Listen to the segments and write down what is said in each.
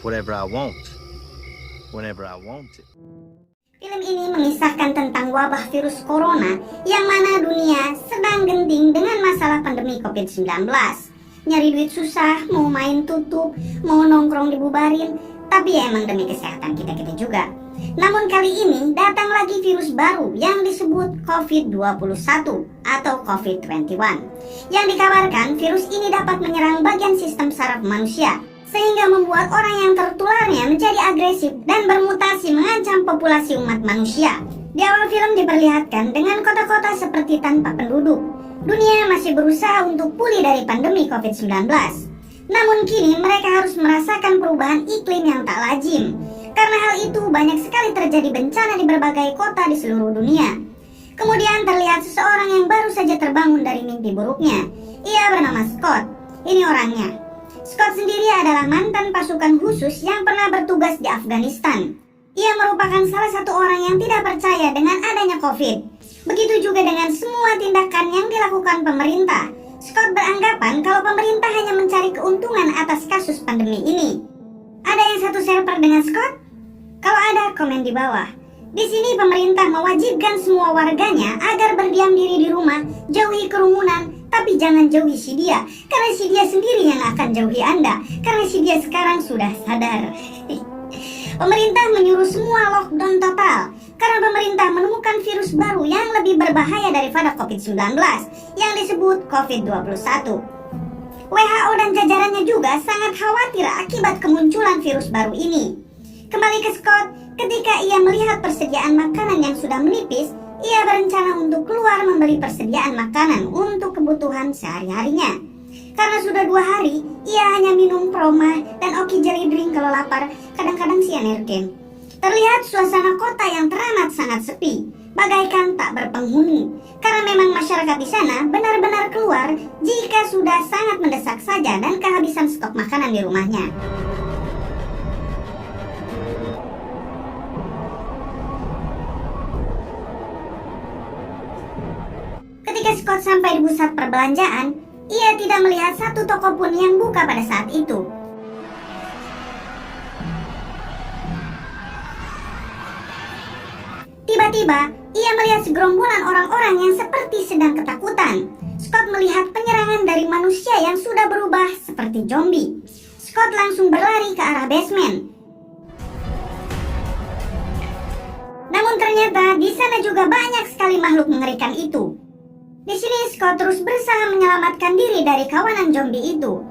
whatever I want, whenever I want it. Film ini mengisahkan tentang wabah virus corona yang mana dunia sedang genting dengan masalah pandemi COVID-19. Nyari duit susah, mau main tutup, mau nongkrong dibubarin, tapi ya emang demi kesehatan kita juga. Namun kali ini datang lagi virus baru yang disebut COVID-21 atau COVID-21. Yang dikabarkan virus ini dapat menyerang bagian sistem saraf manusia, sehingga membuat orang yang tertularnya menjadi agresif dan bermutasi mengancam populasi umat manusia. Di awal film diperlihatkan dengan kota-kota seperti tanpa penduduk. Dunia masih berusaha untuk pulih dari pandemi COVID-19. Namun kini mereka harus merasakan perubahan iklim yang tak lazim. Karena hal itu banyak sekali terjadi bencana di berbagai kota di seluruh dunia. Kemudian terlihat seseorang yang baru saja terbangun dari mimpi buruknya. Ia bernama Scott. Ini orangnya. Scott sendiri adalah mantan pasukan khusus yang pernah bertugas di Afghanistan. Ia merupakan salah satu orang yang tidak percaya dengan adanya COVID. Begitu juga dengan semua tindakan yang dilakukan pemerintah. Scott beranggapan kalau pemerintah hanya mencari keuntungan atas kasus pandemi ini. Ada yang satu server dengan Scott? Kalau ada, komen di bawah. Di sini pemerintah mewajibkan semua warganya agar berdiam diri di rumah, jauhi kerumunan, tapi jangan jauhi si dia, karena si dia sendiri yang akan jauhi Anda, karena si dia sekarang sudah sadar. Pemerintah menyuruh semua lockdown total, karena pemerintah menemukan virus baru yang lebih berbahaya daripada COVID-19, yang disebut COVID-21. WHO dan jajarannya juga sangat khawatir akibat kemunculan virus baru ini. Kembali ke Scott, ketika ia melihat persediaan makanan yang sudah menipis, ia berencana untuk keluar membeli persediaan makanan untuk kebutuhan sehari-harinya. Karena sudah 2 hari, ia hanya minum Proma dan Oki Jelly Drink kalau lapar, kadang-kadang si Energen. Terlihat suasana kota yang teramat sangat sepi, bagaikan tak berpenghuni. Karena memang masyarakat di sana benar-benar keluar jika sudah sangat mendesak saja dan kehabisan stok makanan di rumahnya. Ketika Scott sampai di pusat perbelanjaan, ia tidak melihat satu toko pun yang buka pada saat itu. Tiba-tiba, ia melihat segerombolan orang-orang yang seperti sedang ketakutan. Scott melihat penyerangan dari manusia yang sudah berubah seperti zombie. Scott langsung berlari ke arah basement. Namun ternyata di sana juga banyak sekali makhluk mengerikan itu. Di sini Scott terus berusaha menyelamatkan diri dari kawanan zombie itu.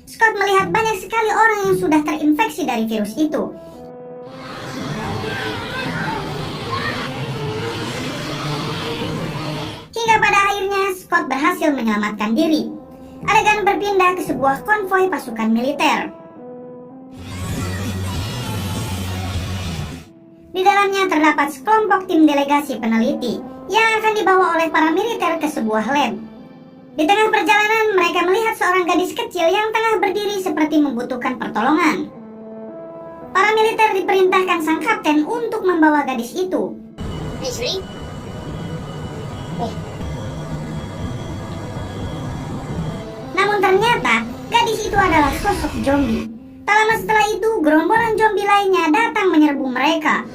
Scott melihat banyak sekali orang yang sudah terinfeksi dari virus itu. Hingga pada akhirnya Scott berhasil menyelamatkan diri. Adegan berpindah ke sebuah konvoi pasukan militer. Di dalamnya terdapat sekelompok tim delegasi peneliti yang akan dibawa oleh para militer ke sebuah lab. Di tengah perjalanan mereka melihat seorang gadis kecil yang tengah berdiri seperti membutuhkan pertolongan. Para militer diperintahkan sang kapten untuk membawa gadis itu. Namun ternyata gadis itu adalah sosok zombie. Tak lama setelah itu gerombolan zombie lainnya datang menyerbu mereka.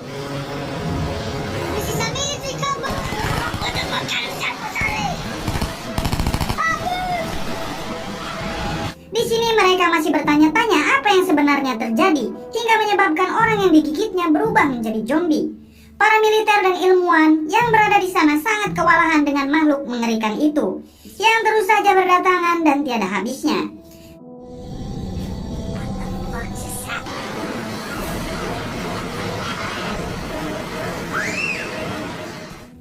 Di sini mereka masih bertanya-tanya apa yang sebenarnya terjadi hingga menyebabkan orang yang digigitnya berubah menjadi zombie. Para militer dan ilmuwan yang berada di sana sangat kewalahan dengan makhluk mengerikan itu, yang terus saja berdatangan dan tiada habisnya.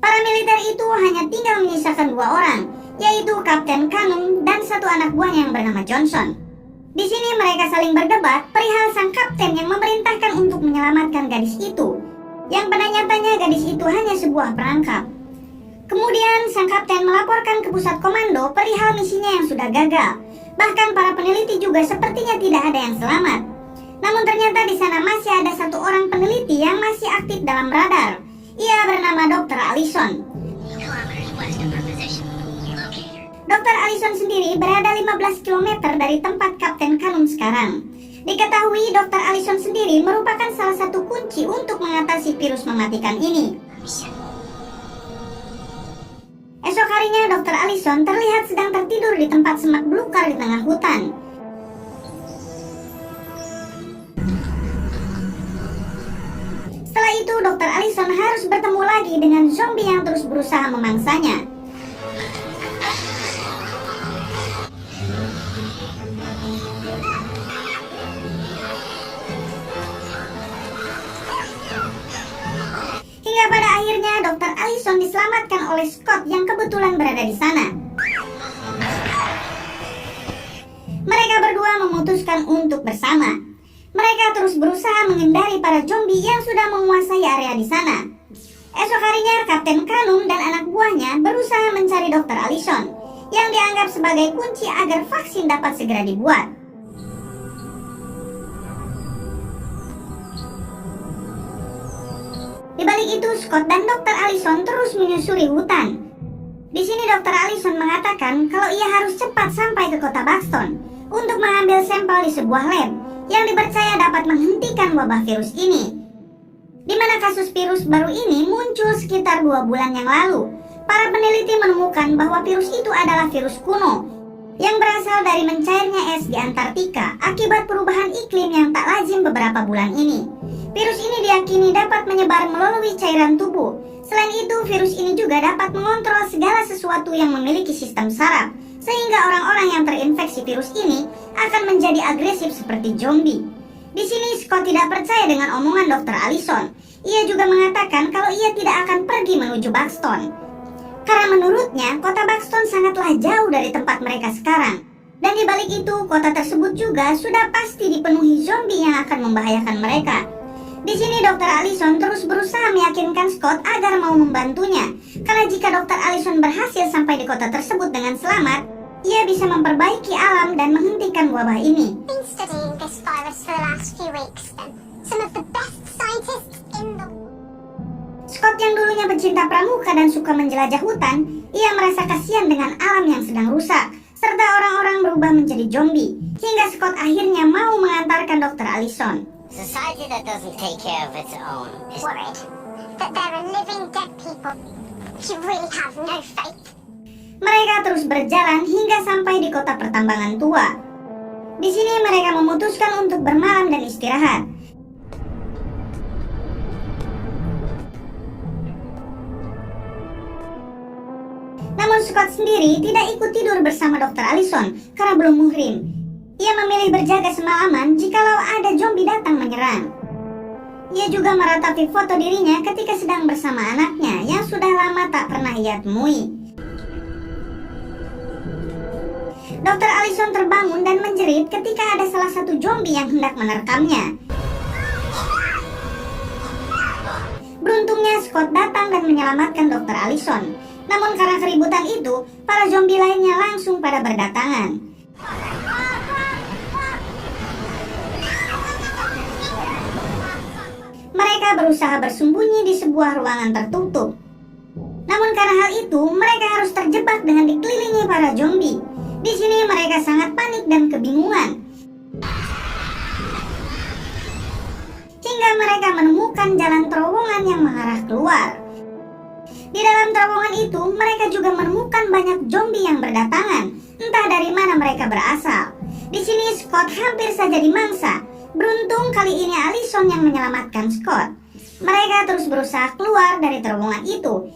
Para militer itu hanya tinggal menyisakan 2 orang, yaitu Kapten Kanung dan satu anak buahnya yang bernama Johnson. Di sini mereka saling berdebat perihal sang kapten yang memerintahkan untuk menyelamatkan gadis itu, yang pada nyatanya gadis itu hanya sebuah perangkap. Kemudian sang kapten melaporkan ke pusat komando perihal misinya yang sudah gagal. Bahkan para peneliti juga sepertinya tidak ada yang selamat. Namun ternyata di sana masih ada satu orang peneliti yang masih aktif dalam radar. Ia bernama Dr. Allison. Dr. Allison sendiri berada 15 km dari tempat Kapten Kanum sekarang. Diketahui Dr. Allison sendiri merupakan salah satu kunci untuk mengatasi virus mematikan ini. Esok harinya Dr. Allison terlihat sedang tertidur di tempat semak belukar di tengah hutan. Setelah itu Dr. Allison harus bertemu lagi dengan zombie yang terus berusaha memangsanya. Hingga pada akhirnya Dr. Allison diselamatkan oleh Scott yang kebetulan berada di sana. Mereka berdua memutuskan untuk bersama. Mereka terus berusaha menghindari para zombie yang sudah menguasai area di sana. Esok harinya Kapten Kanum dan anak buahnya berusaha mencari Dr. Allison yang dianggap sebagai kunci agar vaksin dapat segera dibuat. Di balik itu, Scott dan Dr. Allison terus menyusuri hutan. Di sini Dr. Allison mengatakan kalau ia harus cepat sampai ke kota Buxton untuk mengambil sampel di sebuah lab yang dipercaya dapat menghentikan wabah virus ini. Di mana kasus virus baru ini muncul sekitar 2 bulan yang lalu. Para peneliti menemukan bahwa virus itu adalah virus kuno yang berasal dari mencairnya es di Antartika akibat perubahan iklim yang tak lazim beberapa bulan ini. Virus ini diyakini dapat menyebar melalui cairan tubuh. Selain itu, virus ini juga dapat mengontrol segala sesuatu yang memiliki sistem saraf, sehingga orang-orang yang terinfeksi virus ini akan menjadi agresif seperti zombie. Di sini Scott tidak percaya dengan omongan Dr. Allison. Ia juga mengatakan kalau ia tidak akan pergi menuju Buxton. Karena menurutnya, kota Buxton sangatlah jauh dari tempat mereka sekarang. Dan di balik itu, kota tersebut juga sudah pasti dipenuhi zombie yang akan membahayakan mereka. Di sini Dr. Allison terus berusaha meyakinkan Scott agar mau membantunya. Karena jika Dr. Allison berhasil sampai di kota tersebut dengan selamat, ia bisa memperbaiki alam dan menghentikan wabah ini. Scott yang dulunya pecinta pramuka dan suka menjelajah hutan, ia merasa kasihan dengan alam yang sedang rusak, serta orang-orang berubah menjadi zombie. Hingga Scott akhirnya mau mengantarkan Dr. Allison. Society that doesn't take care of its own is worried that there are living dead people. You really have no faith. Mereka terus berjalan hingga sampai di kota pertambangan tua. Di sini mereka memutuskan untuk bermalam dan istirahat. Namun Scott sendiri tidak ikut tidur bersama Dr. Allison karena belum muhrim. Ia memilih berjaga semalaman jikalau ada zombie datang menyerang. Ia juga meratapi foto dirinya ketika sedang bersama anaknya yang sudah lama tak pernah ia temui. Dr. Allison terbangun dan menjerit ketika ada salah satu zombie yang hendak menerkamnya. Beruntungnya Scott datang dan menyelamatkan Dr. Allison. Namun karena keributan itu, para zombie lainnya langsung pada berdatangan. Mereka berusaha bersembunyi di sebuah ruangan tertutup. Namun karena hal itu, mereka harus terjebak dengan dikelilingi para zombie. Di sini mereka sangat panik dan kebingungan. Hingga mereka menemukan jalan terowongan yang mengarah keluar. Di dalam terowongan itu, mereka juga menemukan banyak zombie yang berdatangan. Entah dari mana mereka berasal. Di sini Scott hampir saja dimangsa. Beruntung kali ini Allison yang menyelamatkan Scott. Mereka terus berusaha keluar dari terowongan itu.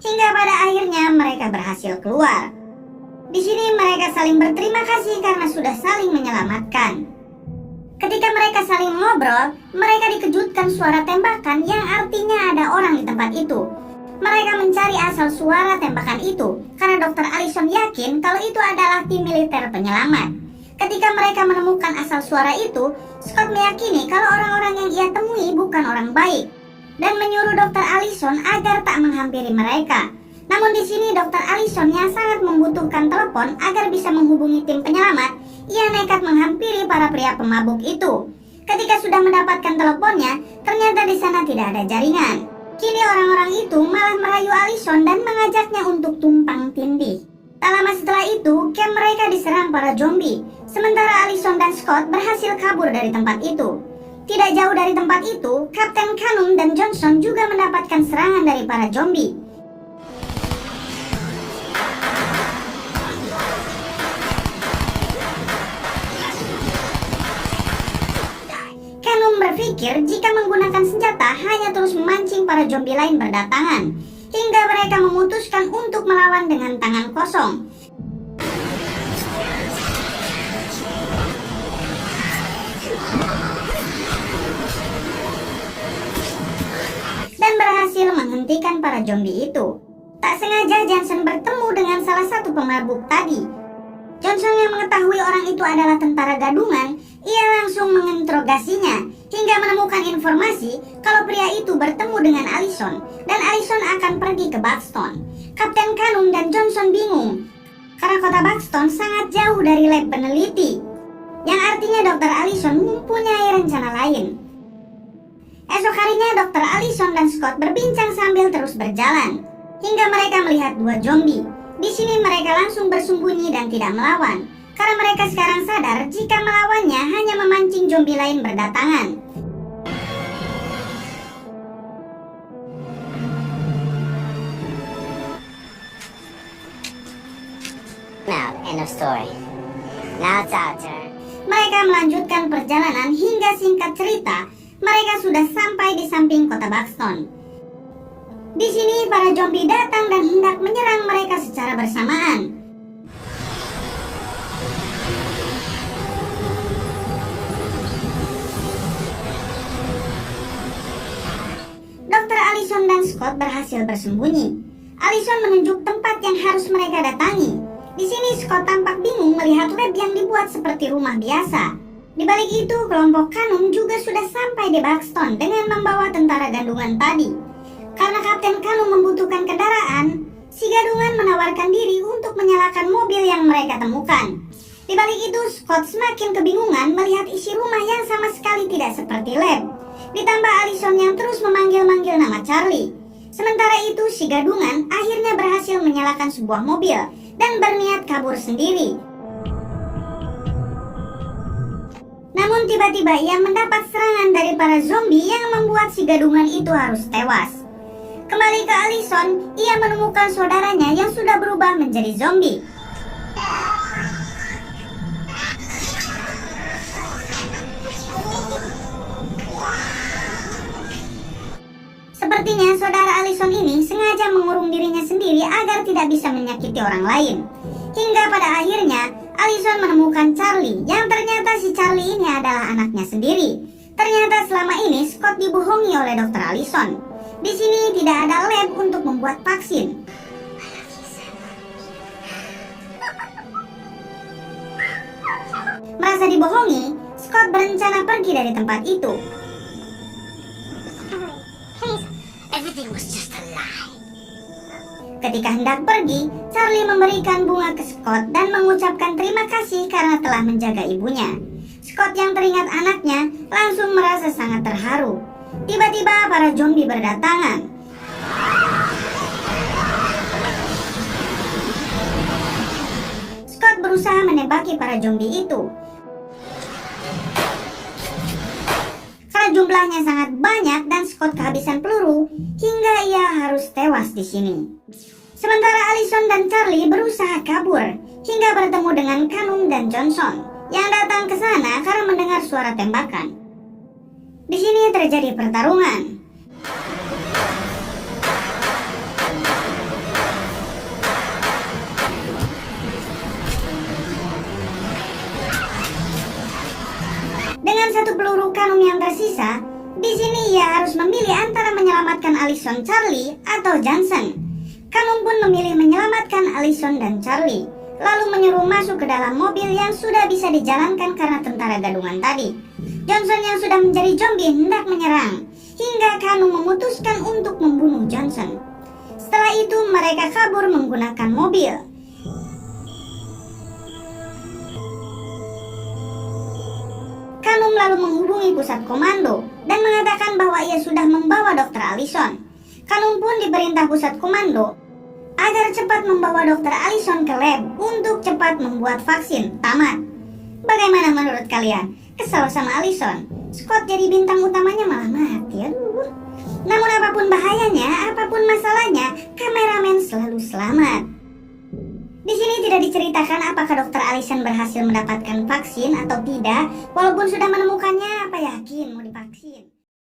Hingga pada akhirnya mereka berhasil keluar. Di sini mereka saling berterima kasih karena sudah saling menyelamatkan. Ketika mereka saling ngobrol, mereka dikejutkan suara tembakan yang artinya ada orang di tempat itu. Mereka mencari asal suara tembakan itu karena Dr. Allison yakin kalau itu adalah tim militer penyelamat. Ketika mereka menemukan asal suara itu, Scott meyakini kalau orang-orang yang ia temui bukan orang baik dan menyuruh Dr. Allison agar tak menghampiri mereka. Namun di sini Dr. Allison yang sangat membutuhkan telepon agar bisa menghubungi tim penyelamat, ia nekat menghampiri para pria pemabuk itu. Ketika sudah mendapatkan teleponnya, ternyata di sana tidak ada jaringan. Kini orang-orang itu malah merayu Allison dan mengajaknya untuk tumpang tindih. Tak lama setelah itu, camp mereka diserang para zombie. Sementara Allison dan Scott berhasil kabur dari tempat itu. Tidak jauh dari tempat itu, Kapten Canum dan Johnson juga mendapatkan serangan dari para zombie. Canum berpikir jika menggunakan senjata hanya terus memancing para zombie lain berdatangan, hingga mereka memutuskan untuk melawan dengan tangan kosong. Dan berhasil menghentikan para zombie itu. Tak sengaja Johnson bertemu dengan salah satu pemabuk tadi. Johnson yang mengetahui orang itu adalah tentara gadungan, ia langsung menginterogasinya hingga menemukan informasi kalau pria itu bertemu dengan Allison dan Allison akan pergi ke Buxton. Kapten Canum dan Johnson bingung karena kota Buxton sangat jauh dari lab peneliti, yang artinya Dr. Allison mempunyai rencana lain. Esok harinya Dr. Allison dan Scott berbincang sambil terus berjalan hingga mereka melihat dua zombie. Di sini mereka langsung bersembunyi dan tidak melawan, karena mereka sekarang sadar jika melawannya hanya memancing zombie lain berdatangan. Now, end of story. Now it's our turn. Mereka melanjutkan perjalanan hingga singkat cerita, mereka sudah sampai di samping kota Buxton. Di sini para zombie datang dan hendak menyerang mereka secara bersamaan. Dr. Allison dan Scott berhasil bersembunyi. Allison menunjuk tempat yang harus mereka datangi. Di sini Scott tampak bingung melihat lab yang dibuat seperti rumah biasa. Di balik itu, kelompok Canum juga sudah sampai di Buxton dengan membawa tentara gadungan tadi. Karena Kapten Canum membutuhkan kendaraan, si gadungan menawarkan diri untuk menyalakan mobil yang mereka temukan. Di balik itu, Scott semakin kebingungan melihat isi rumah yang sama sekali tidak seperti lab. Ditambah Allison yang terus memanggil-manggil nama Charlie. Sementara itu, si gadungan akhirnya berhasil menyalakan sebuah mobil dan berniat kabur sendiri. Namun tiba-tiba ia mendapat serangan dari para zombie yang membuat si gadungan itu harus tewas. Kembali ke Allison, ia menemukan saudaranya yang sudah berubah menjadi zombie. Sepertinya saudara Allison ini sengaja mengurung dirinya sendiri agar tidak bisa menyakiti orang lain. Hingga pada akhirnya, Allison menemukan Charlie, yang ternyata si Charlie ini adalah anaknya sendiri. Ternyata selama ini Scott dibohongi oleh Dr. Allison. Di sini tidak ada lab untuk membuat vaksin. Merasa dibohongi, Scott berencana pergi dari tempat itu. Please, everything was just a lie. Ketika hendak pergi, Charlie memberikan bunga ke Scott dan mengucapkan terima kasih karena telah menjaga ibunya. Scott yang teringat anaknya langsung merasa sangat terharu. Tiba-tiba para zombie berdatangan. Scott berusaha menembaki para zombie itu. Karena jumlahnya sangat banyak dan Scott kehabisan peluru hingga ia harus tewas di sini. Sementara Allison dan Charlie berusaha kabur hingga bertemu dengan Canum dan Johnson yang datang ke sana karena mendengar suara tembakan. Di sini terjadi pertarungan. Dengan satu peluru Canum yang tersisa, di sini ia harus memilih antara menyelamatkan Allison, Charlie, atau Johnson. Canum pun memilih menyelamatkan Allison dan Charlie, lalu menyuruh masuk ke dalam mobil yang sudah bisa dijalankan karena tentara gadungan tadi. Johnson yang sudah menjadi zombie hendak menyerang, hingga Canum memutuskan untuk membunuh Johnson. Setelah itu mereka kabur menggunakan mobil. Kanum lalu menghubungi pusat komando dan mengatakan bahwa ia sudah membawa Dr. Allison. Kanum pun diperintah pusat komando agar cepat membawa Dr. Allison ke lab untuk cepat membuat vaksin. Tamat. Bagaimana menurut kalian? Kesal sama Allison? Scott jadi bintang utamanya malah mati. Aduh. Namun apapun bahayanya, apapun masalahnya, kameramen selalu selamat. Di sini tidak diceritakan apakah Dr. Allison berhasil mendapatkan vaksin atau tidak. Walaupun sudah menemukannya, apa yakin mau divaksin?